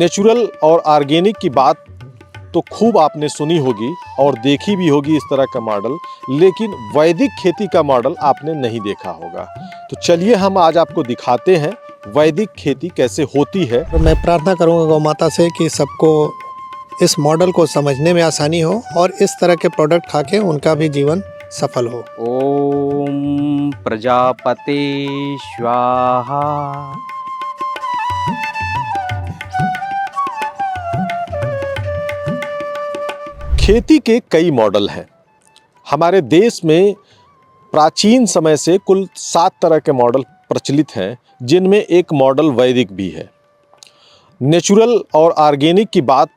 Natural और organic की बात तो खूब आपने सुनी होगी और देखी भी होगी इस तरह का मॉडल, लेकिन वैदिक खेती का मॉडल आपने नहीं देखा होगा। तो चलिए हम आज आपको दिखाते हैं वैदिक खेती कैसे होती है। तो मैं प्रार्थना करूंगा गौ माता से कि सबको इस मॉडल को समझने में आसानी हो और इस तरह के प्रोडक्ट खा के उनका भी जीवन सफल हो। ओम प्रजापते स्वाहा। खेती के कई मॉडल हैं। हमारे देश में प्राचीन समय से कुल 7 तरह के मॉडल प्रचलित हैं, जिनमें एक मॉडल वैदिक भी है। नेचुरल और ऑर्गेनिक की बात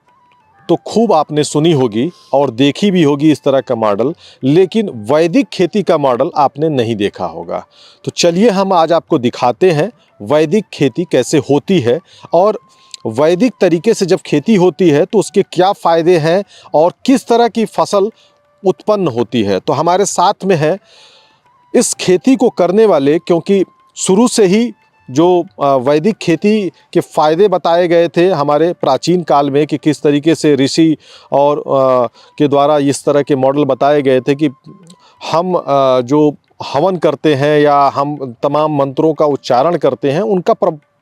तो खूब आपने सुनी होगी और देखी भी होगी इस तरह का मॉडल, लेकिन वैदिक खेती का मॉडल आपने नहीं देखा होगा। तो चलिए हम आज आपको दिखाते हैं वैदिक खेती कैसे होती है और वैदिक तरीके से जब खेती होती है तो उसके क्या फ़ायदे हैं और किस तरह की फसल उत्पन्न होती है। तो हमारे साथ में है इस खेती को करने वाले, क्योंकि शुरू से ही जो वैदिक खेती के फ़ायदे बताए गए थे हमारे प्राचीन काल में कि किस तरीके से ऋषि और के द्वारा इस तरह के मॉडल बताए गए थे कि हम जो हवन करते हैं या हम तमाम मंत्रों का उच्चारण करते हैं उनका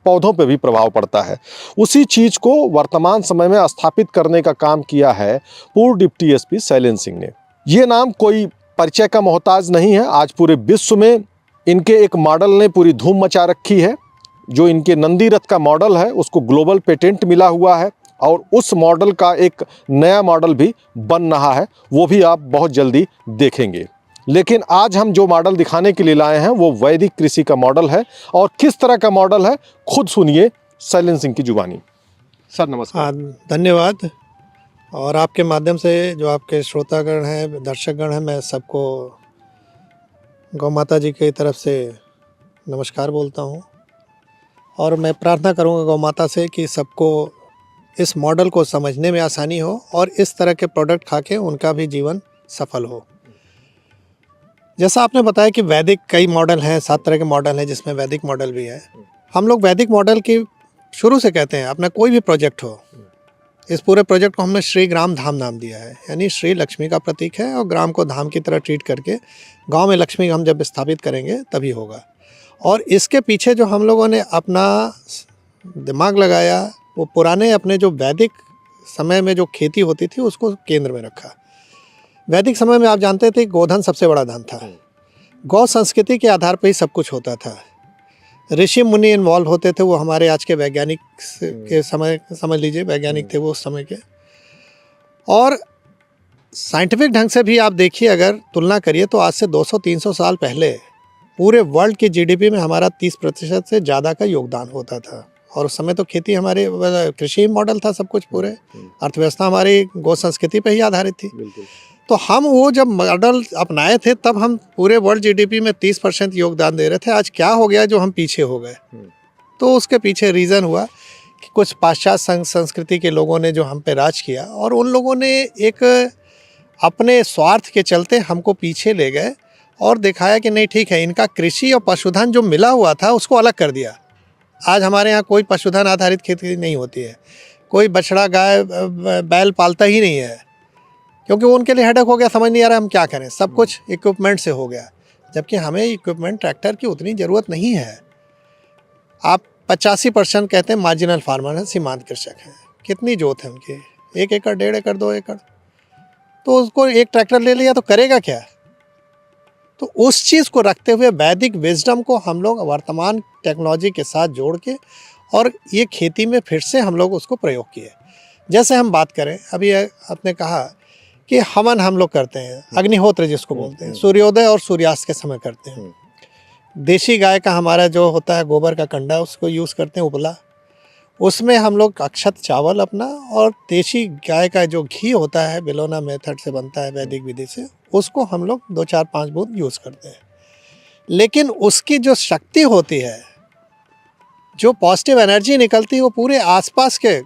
पौधों पे भी प्रभाव पड़ता है। उसी चीज़ को वर्तमान समय में स्थापित करने का काम किया है पूर्व डिप्टी एसपी शैलेंद्र सिंह ने। ये नाम कोई परिचय का मोहताज नहीं है। आज पूरे विश्व में इनके एक मॉडल ने पूरी धूम मचा रखी है। जो इनके नंदी रथ का मॉडल है उसको ग्लोबल पेटेंट मिला हुआ है और उस मॉडल का एक नया मॉडल भी बन रहा है, वो भी आप बहुत जल्दी देखेंगे। लेकिन आज हम जो मॉडल दिखाने के लिए लाए हैं वो वैदिक कृषि का मॉडल है। और किस तरह का मॉडल है खुद सुनिए शैलेंद्र सिंह की जुबानी। सर नमस्कार। धन्यवाद। और आपके माध्यम से जो आपके श्रोतागण हैं, दर्शकगण हैं, मैं सबको गौ माता जी की तरफ से नमस्कार बोलता हूँ। और मैं प्रार्थना करूँगा गौ माता से कि सबको इस मॉडल को समझने में आसानी हो और इस तरह के प्रोडक्ट खा के उनका भी जीवन सफल हो। जैसा आपने बताया कि वैदिक कई मॉडल हैं, 7 तरह के मॉडल हैं, जिसमें वैदिक मॉडल भी है। हम लोग वैदिक मॉडल की शुरू से कहते हैं, अपना कोई भी प्रोजेक्ट हो, इस पूरे प्रोजेक्ट को हमने श्री ग्राम धाम नाम दिया है। यानी श्री लक्ष्मी का प्रतीक है और ग्राम को धाम की तरह ट्रीट करके गांव में लक्ष्मी हम जब स्थापित करेंगे तभी होगा। और इसके पीछे जो हम लोगों ने अपना दिमाग लगाया वो पुराने अपने जो वैदिक समय में जो खेती होती थी उसको केंद्र में रखा। वैदिक समय में आप जानते थे गोधन सबसे बड़ा धन था। गौ संस्कृति के आधार पर ही सब कुछ होता था। ऋषि मुनि इन्वॉल्व होते थे, वो हमारे आज के वैज्ञानिक के समय समझ लीजिए, वैज्ञानिक थे वो उस समय के। और साइंटिफिक ढंग से भी आप देखिए, अगर तुलना करिए तो आज से 200-300 साल पहले पूरे वर्ल्ड की जीडीपी में हमारा 30% से ज़्यादा का योगदान होता था। और उस समय तो खेती हमारे कृषि मॉडल था, सब कुछ पूरे अर्थव्यवस्था हमारी गौ संस्कृति पे ही आधारित थी। तो हम वो जब मॉडल अपनाए थे तब हम पूरे वर्ल्ड जीडीपी में 30% योगदान दे रहे थे। आज क्या हो गया जो हम पीछे हो गए? तो उसके पीछे रीज़न हुआ कि कुछ पाश्चात्य संस्कृति के लोगों ने जो हम पे राज किया और उन लोगों ने एक अपने स्वार्थ के चलते हमको पीछे ले गए और दिखाया कि नहीं ठीक है, इनका कृषि और पशुधन जो मिला हुआ था उसको अलग कर दिया। आज हमारे यहाँ कोई पशुधन आधारित खेती नहीं होती है, कोई बछड़ा गाय बैल पालता ही नहीं है, क्योंकि वो उनके लिए हेडेक हो गया, समझ नहीं आ रहा हम क्या करें, सब कुछ इक्विपमेंट से हो गया। जबकि हमें इक्विपमेंट ट्रैक्टर की उतनी ज़रूरत नहीं है। आप 85% कहते हैं मार्जिनल फार्मर हैं, सीमांत कृषक हैं। कितनी जोत है उनकी? 1 एकड़, 1.5 एकड़, 2 एकड़। तो उसको एक ट्रैक्टर ले लिया तो करेगा क्या? तो उस चीज़ को रखते हुए वैदिक विजडम को हम लोग वर्तमान टेक्नोलॉजी के साथ जोड़ के और ये खेती में फिर से हम लोग उसको प्रयोग किए। जैसे हम बात करें, अभी आपने कहा कि हवन हम लोग करते हैं, अग्निहोत्र जिसको बोलते हैं, सूर्योदय और सूर्यास्त के समय करते हैं। देशी गाय का हमारा जो होता है गोबर का कंडा, उसको यूज़ करते हैं उपला। उसमें हम लोग अक्षत चावल अपना और देशी गाय का जो घी होता है, बिलोना मेथड से बनता है वैदिक विधि से, उसको हम लोग 2-4-5 बूंद यूज़ करते हैं। लेकिन उसकी जो शक्ति होती है, जो पॉजिटिव एनर्जी निकलती है, वो पूरे आसपास के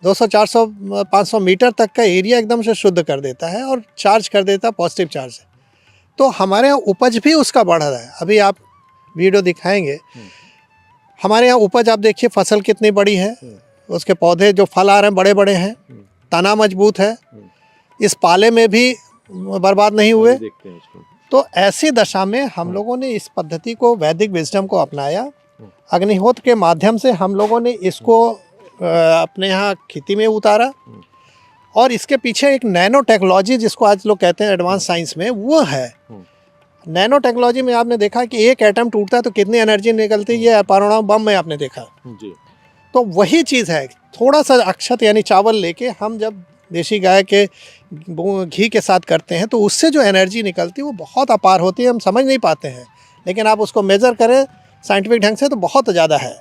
200-400-500 मीटर तक का एरिया एकदम से शुद्ध कर देता है और चार्ज कर देता है पॉजिटिव चार्ज। तो हमारे यहाँ उपज भी उसका बढ़ रहा है। अभी आप वीडियो दिखाएंगे, हमारे यहाँ उपज आप देखिए, फसल कितनी बड़ी है, उसके पौधे जो फल आ रहे हैं बड़े बड़े हैं, तना मजबूत है, इस पाले में भी बर्बाद नहीं हुए। देखते हैं इसको। तो ऐसी दशा में हम लोगों ने इस पद्धति को, वैदिक विजडम को अपनाया। अग्निहोत्र के माध्यम से हम लोगों ने इसको अपने यहाँ खेती में उतारा, और इसके पीछे एक नैनो टेक्नोलॉजी, जिसको आज लोग कहते हैं एडवांस साइंस में, वो है। नैनो टेक्नोलॉजी में आपने देखा कि एक एटम टूटता है तो कितनी एनर्जी निकलती है, ये परमाणु बम में आपने देखा। जी। तो वही चीज़ है, थोड़ा सा अक्षत यानी चावल लेके हम जब देसी गाय के घी के साथ करते हैं तो उससे जो एनर्जी निकलती है वो बहुत अपार होती है, हम समझ नहीं पाते हैं, लेकिन आप उसको मेज़र करें साइंटिफिक ढंग से तो बहुत ज़्यादा है।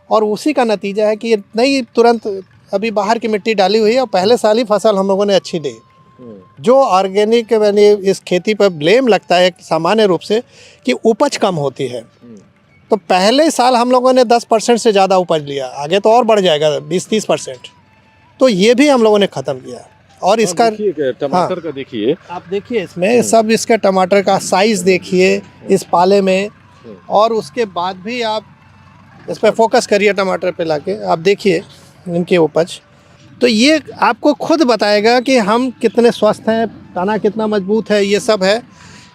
और उसी का नतीजा है कि ये नई तुरंत अभी बाहर की मिट्टी डाली हुई है और पहले साल ही फसल हम लोगों ने अच्छी ली। जो ऑर्गेनिक यानी इस खेती पर ब्लेम लगता है सामान्य रूप से कि उपज कम होती है, तो पहले साल हम लोगों ने 10% से ज़्यादा उपज लिया, आगे तो और बढ़ जाएगा 20-30%। तो ये भी हम लोगों ने ख़त्म किया। और इसका टमाटर का देखिए, आप देखिए इसमें सब, इसके टमाटर का साइज़ देखिए इस पाले में, और उसके बाद भी आप इस पर फोकस करिए टमाटर पे लाके, आप देखिए इनकी उपज, तो ये आपको खुद बताएगा कि हम कितने स्वस्थ हैं, तना कितना मजबूत है, ये सब है।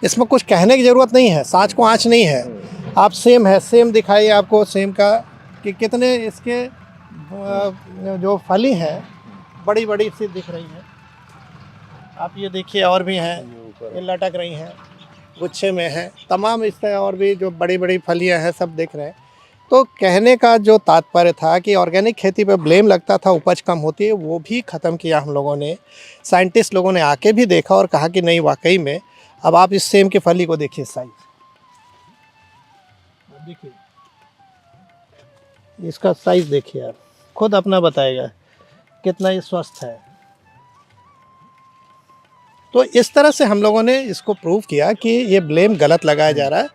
इसमें कुछ कहने की ज़रूरत नहीं है, साँच को आँच नहीं है। आप सेम है, सेम दिखाइए आपको सेम का कि कितने इसके जो फली है बड़ी बड़ी सी दिख रही है। आप ये देखिए, और भी हैं, ये लटक रही हैं, गुच्छे में है, तमाम इस तरह और भी जो बड़ी बड़ी फलियां हैं सब दिख रहे हैं। तो कहने का जो तात्पर्य था कि ऑर्गेनिक खेती पे ब्लेम लगता था, उपज कम होती है, वो भी ख़त्म किया हम लोगों ने। साइंटिस्ट लोगों ने आके भी देखा और कहा कि नहीं, वाकई में। अब आप इस सेम की फली को देखिए, साइज देखिए, इसका साइज देखिए, आप खुद अपना बताएगा कितना ये स्वस्थ है। तो इस तरह से हम लोगों ने इसको प्रूव किया कि ये ब्लेम गलत लगाया जा रहा है,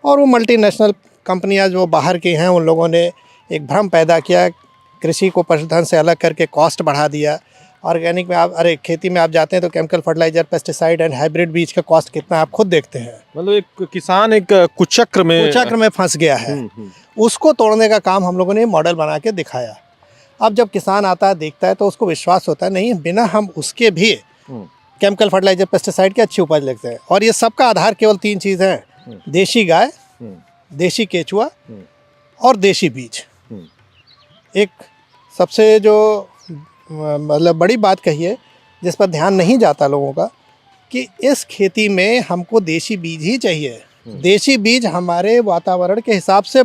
और वो मल्टीनेशनल कंपनियां जो बाहर की हैं उन लोगों ने एक भ्रम पैदा किया, कृषि को पशुधन से अलग करके कॉस्ट बढ़ा दिया। ऑर्गेनिक में आप, अरे खेती में आप जाते हैं तो chemical fertilizer, pesticide and hybrid बीज का कॉस्ट कितना आप खुद देखते हैं। मतलब एक किसान एक कुचक्र में फंस गया है। उसको तोड़ने का काम हम लोगों ने मॉडल बना के दिखाया। अब जब किसान आता है, देखता है, तो उसको विश्वास होता है नहीं, बिना हम उसके भी केमिकल फर्टिलाइजर, पेस्टिसाइड की अच्छी उपज लेते हैं। और ये सबका आधार केवल 3 चीज़ हैं, देशी गाय, देशी केचुआ और देशी बीज। एक सबसे जो मतलब बड़ी बात कही है, जिस पर ध्यान नहीं जाता लोगों का, कि इस खेती में हमको देशी बीज ही चाहिए। देशी बीज हमारे वातावरण के हिसाब से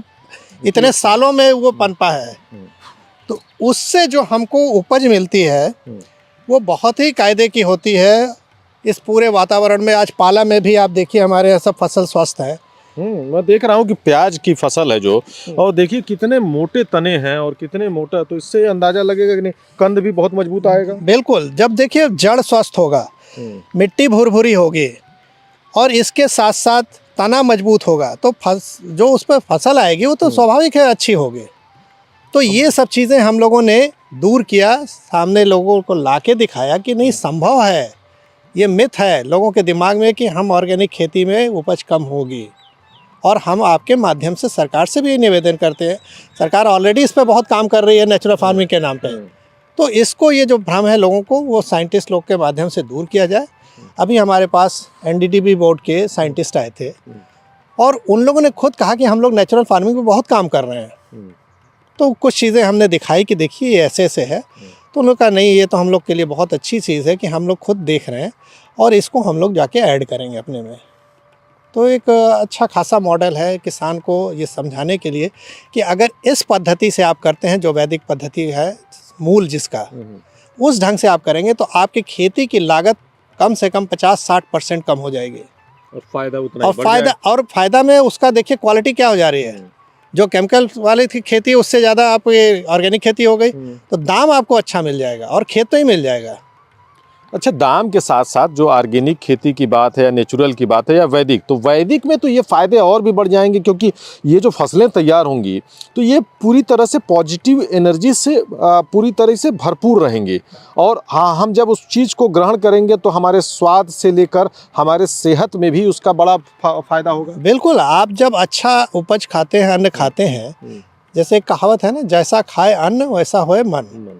इतने सालों में वो पनपा है, तो उससे जो हमको उपज मिलती है वो बहुत ही कायदे की होती है। इस पूरे वातावरण में आज पाला में भी आप देखिए हमारे यहाँ सब फसल स्वस्थ है। मैं देख रहा हूँ कि प्याज की फसल है जो, और देखिए कितने मोटे तने हैं और कितने मोटा, तो इससे अंदाजा लगेगा कि नहीं, कंद भी बहुत मजबूत आएगा। बिल्कुल, जब देखिए जड़ स्वस्थ होगा, मिट्टी भुरभुरी होगी, और इसके साथ साथ तना मजबूत होगा, तो जो उस पर फसल आएगी वो तो स्वाभाविक है अच्छी होगी। तो ये सब चीज़ें हम लोगों ने दूर किया, सामने लोगों को लाके दिखाया कि नहीं, संभव है। ये मिथ है लोगों के दिमाग में कि हम ऑर्गेनिक खेती में उपज कम होगी। और हम आपके माध्यम से सरकार से भी निवेदन करते हैं, सरकार ऑलरेडी इस पर बहुत काम कर रही है नेचुरल फार्मिंग के नाम पे, तो इसको, ये जो भ्रम है लोगों को, वो साइंटिस्ट लोग के माध्यम से दूर किया जाए। अभी हमारे पास NDDB बोर्ड के साइंटिस्ट आए थे और उन लोगों ने खुद कहा कि हम लोग नेचुरल फार्मिंग में बहुत काम कर रहे हैं। तो कुछ चीज़ें हमने दिखाई कि देखिए ये ऐसे ऐसे है, तो उन्होंने कहा नहीं, ये तो हम लोग के लिए बहुत अच्छी चीज़ है कि हम लोग खुद देख रहे हैं और इसको हम लोग जाके ऐड करेंगे अपने में। तो एक अच्छा खासा मॉडल है किसान को ये समझाने के लिए कि अगर इस पद्धति से आप करते हैं, जो वैदिक पद्धति है मूल जिसका, उस ढंग से आप करेंगे तो आपकी खेती की लागत कम से कम 50-60% कम हो जाएगी, और फायदा उतना ही बढ़ जाएगा। और फायदा में उसका देखिए क्वालिटी क्या हो जा रही है। जो केमिकल वाली थी खेती, उससे ज़्यादा आप ये ऑर्गेनिक खेती हो गई, तो दाम आपको अच्छा मिल जाएगा और खेत तो ही मिल जाएगा। अच्छा, दाम के साथ साथ जो ऑर्गेनिक खेती की बात है या नेचुरल की बात है या वैदिक, तो वैदिक में तो ये फ़ायदे और भी बढ़ जाएंगे, क्योंकि ये जो फसलें तैयार होंगी तो ये पूरी तरह से पॉजिटिव एनर्जी से पूरी तरह से भरपूर रहेंगी। और हाँ, हम जब उस चीज़ को ग्रहण करेंगे तो हमारे स्वाद से लेकर हमारे सेहत में भी उसका बड़ा फ़ायदा होगा। बिल्कुल, आप जब अच्छा उपज खाते हैं, अन्न खाते हैं, जैसे एक कहावत है ना, जैसा खाए अन्न वैसा होए मन।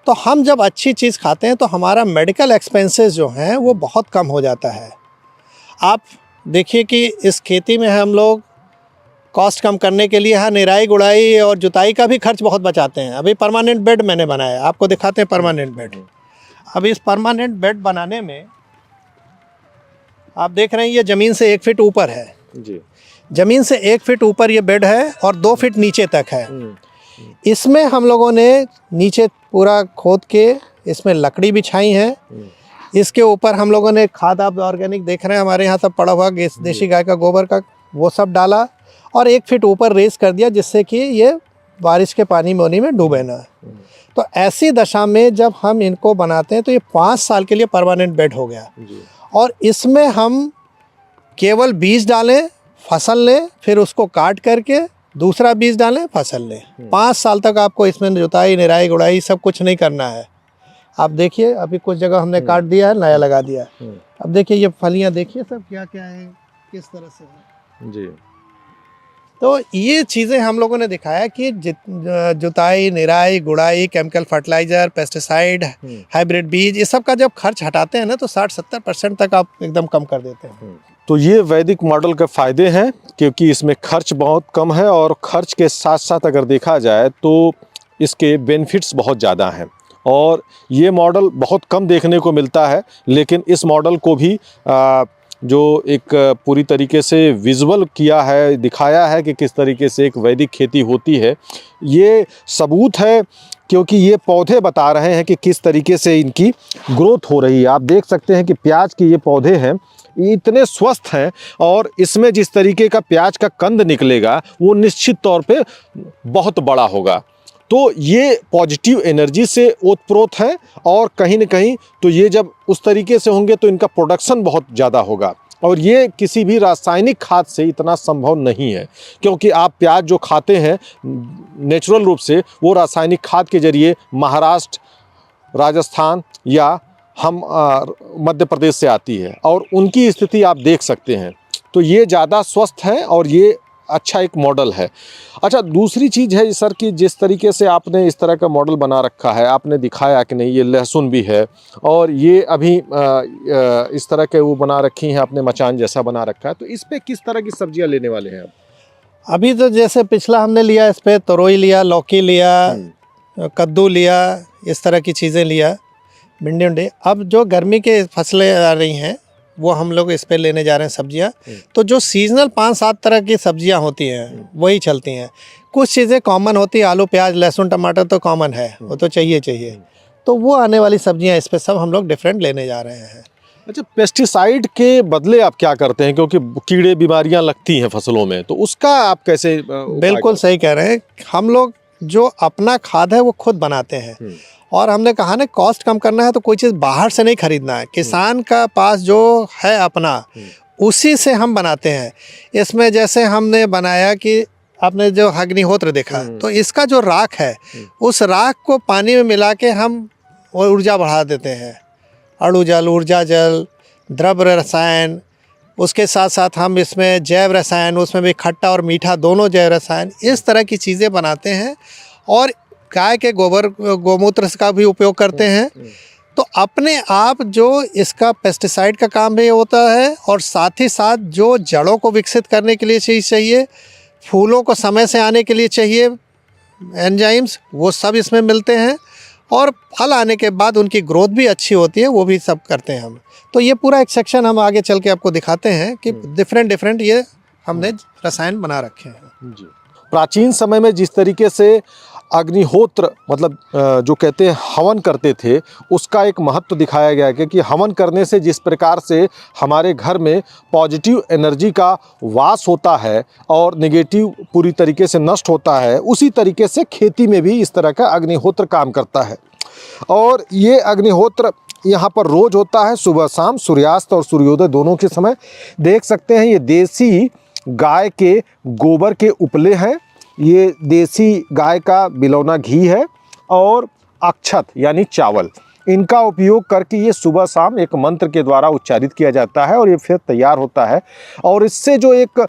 तो हम जब अच्छी चीज़ खाते हैं तो हमारा मेडिकल एक्सपेंसेस जो हैं वो बहुत कम हो जाता है। आप देखिए कि इस खेती में हम लोग कॉस्ट कम करने के लिए यहाँ निराई गुड़ाई और जुताई का भी खर्च बहुत बचाते हैं। अभी परमानेंट बेड मैंने बनाया, आपको दिखाते हैं परमानेंट बेड। अब इस परमानेंट बेड बनाने में आप देख रहे हैं ये ज़मीन से 1 फीट ऊपर है जी। ज़मीन से 1 फीट ऊपर ये बेड है और 2 फीट नीचे तक है। इसमें हम लोगों ने नीचे पूरा खोद के इसमें लकड़ी बिछाई है। इसके ऊपर हम लोगों ने खाद, आप ऑर्गेनिक देख रहे हैं हमारे यहाँ सब पड़ा हुआ, देसी गाय का गोबर का, वो सब डाला और 1 फीट ऊपर रेस कर दिया जिससे कि ये बारिश के पानी मोनी में डूबे ना। तो ऐसी दशा में जब हम इनको बनाते हैं तो ये 5 साल के लिए परमानेंट बेड हो गया। और इसमें हम केवल बीज डालें, फसल लें, फिर उसको काट करके दूसरा बीज डालें, फसल लें। 5 साल तक आपको इसमें जुताई निराई गुड़ाई सब कुछ नहीं करना है। आप देखिए अभी कुछ जगह हमने काट दिया है, नया लगा दिया है। अब देखिए ये फलियां देखिए सब क्या क्या है, किस तरह से है जी। तो ये चीज़ें हम लोगों ने दिखाया कि जुताई निराई गुड़ाई, केमिकल फर्टिलाइज़र, पेस्टिसाइड, हाइब्रिड बीज, ये सब का जब खर्च हटाते हैं ना तो 60-70% तक आप एकदम कम कर देते हैं। तो ये वैदिक मॉडल के फ़ायदे हैं क्योंकि इसमें खर्च बहुत कम है और खर्च के साथ साथ अगर देखा जाए तो इसके बेनिफिट्स बहुत ज़्यादा हैं। और ये मॉडल बहुत कम देखने को मिलता है, लेकिन इस मॉडल को भी जो एक पूरी तरीके से विजुअल किया है, दिखाया है कि किस तरीके से एक वैदिक खेती होती है, ये सबूत है क्योंकि ये पौधे बता रहे हैं कि किस तरीके से इनकी ग्रोथ हो रही है। आप देख सकते हैं कि प्याज के ये पौधे हैं, ये इतने स्वस्थ हैं और इसमें जिस तरीके का प्याज का कंद निकलेगा वो निश्चित तौर पे बहुत बड़ा होगा। तो ये पॉजिटिव एनर्जी से ओतप्रोत है और कहीं न कहीं तो ये जब उस तरीके से होंगे तो इनका प्रोडक्शन बहुत ज़्यादा होगा। और ये किसी भी रासायनिक खाद से इतना संभव नहीं है क्योंकि आप प्याज जो खाते हैं नेचुरल रूप से वो रासायनिक खाद के ज़रिए महाराष्ट्र, राजस्थान या हम मध्य प्रदेश से आती है और उनकी स्थिति आप देख सकते हैं। तो ये ज़्यादा स्वस्थ है और ये अच्छा एक मॉडल है। अच्छा, दूसरी चीज़ है सर कि जिस तरीके से आपने इस तरह का मॉडल बना रखा है, आपने दिखाया कि नहीं ये लहसुन भी है और ये अभी इस तरह के वो बना रखी हैं आपने, मचान जैसा बना रखा है। तो इस पे किस तरह की सब्जियां लेने वाले हैं आप? अभी तो जैसे पिछला हमने लिया, इस पर तरोई लिया, लौकी लिया, कद्दू लिया, इस तरह की चीज़ें लिया, भिंडी उंडी। अब जो गर्मी के फसलें आ रही हैं वो हम लोग इस पे लेने जा रहे हैं सब्जियां। तो जो सीजनल 5-7 तरह की सब्जियां होती हैं वही चलती हैं। कुछ चीज़ें कॉमन होती हैं, आलू प्याज लहसुन टमाटर तो कॉमन है, वो तो चाहिए। तो वो आने वाली सब्जियां इस पे सब हम लोग डिफरेंट लेने जा रहे हैं। अच्छा, पेस्टिसाइड के बदले आप क्या करते हैं क्योंकि कीड़े बीमारियां लगती हैं फसलों में, तो उसका आप कैसे बिल्कुल सही कह रहे हैं। हम लोग जो अपना खाद है वो खुद बनाते हैं और हमने कहा ना कॉस्ट कम करना है तो कोई चीज़ बाहर से नहीं खरीदना है। किसान का पास जो है अपना उसी से हम बनाते हैं। इसमें जैसे हमने बनाया कि आपने जो अग्निहोत्र देखा तो इसका जो राख है उस राख को पानी में मिला के हम ऊर्जा बढ़ा देते हैं। अणु जल, ऊर्जा जल, द्रव्य रसायन, उसके साथ साथ हम इसमें जैव रसायन, उसमें भी खट्टा और मीठा दोनों जैव रसायन, इस तरह की चीज़ें बनाते हैं। और गाय के गोबर गोमूत्र का भी उपयोग करते हैं। तो अपने आप जो इसका पेस्टिसाइड का काम भी होता है और साथ ही साथ जो जड़ों को विकसित करने के लिए चीज़ चाहिए, फूलों को समय से आने के लिए चाहिए एंजाइम्स, वो सब इसमें मिलते हैं और फल आने के बाद उनकी ग्रोथ भी अच्छी होती है, वो भी सब करते हैं हम। तो ये पूरा एक सेक्शन हम आगे चल के आपको दिखाते हैं कि डिफरेंट ये हमने रसायन बना रखे हैं। जी। प्राचीन समय में जिस तरीके से अग्निहोत्र मतलब जो कहते हैं हवन करते थे, उसका एक महत्व दिखाया गया कि हवन करने से जिस प्रकार से हमारे घर में पॉजिटिव एनर्जी का वास होता है और नेगेटिव पूरी तरीके से नष्ट होता है, उसी तरीके से खेती में भी इस तरह का अग्निहोत्र काम करता है। और ये अग्निहोत्र यहाँ पर रोज़ होता है, सुबह शाम, सूर्यास्त और सूर्योदय दोनों के समय। देख सकते हैं ये देसी गाय के गोबर के उपले हैं, ये देसी गाय का बिलौना घी है और अक्षत यानी चावल, इनका उपयोग करके ये सुबह शाम एक मंत्र के द्वारा उच्चारित किया जाता है और ये फिर तैयार होता है। और इससे जो एक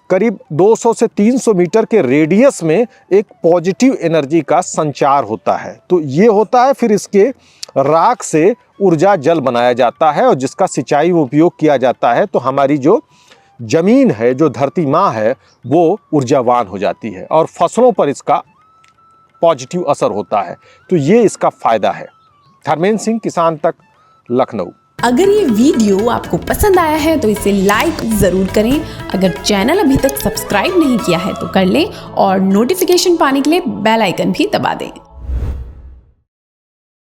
करीब 200 से 300 मीटर के रेडियस में एक पॉजिटिव एनर्जी का संचार होता है। तो ये होता है, फिर इसके राख से ऊर्जा जल बनाया जाता है और जिसका सिंचाई में उपयोग किया जाता है। तो हमारी जो जमीन है, जो धरती माँ है, वो ऊर्जावान हो जाती है और फसलों पर इसका पॉजिटिव असर होता है। तो ये इसका फायदा है। धर्मेंद्र सिंह, किसान तक, लखनऊ। अगर ये वीडियो आपको पसंद आया है तो इसे लाइक ज़रूर करें। अगर चैनल अभी तक सब्सक्राइब नहीं किया है तो कर लें और नोटिफिकेशन पाने के लिए बेल आइकन भी दबा दें।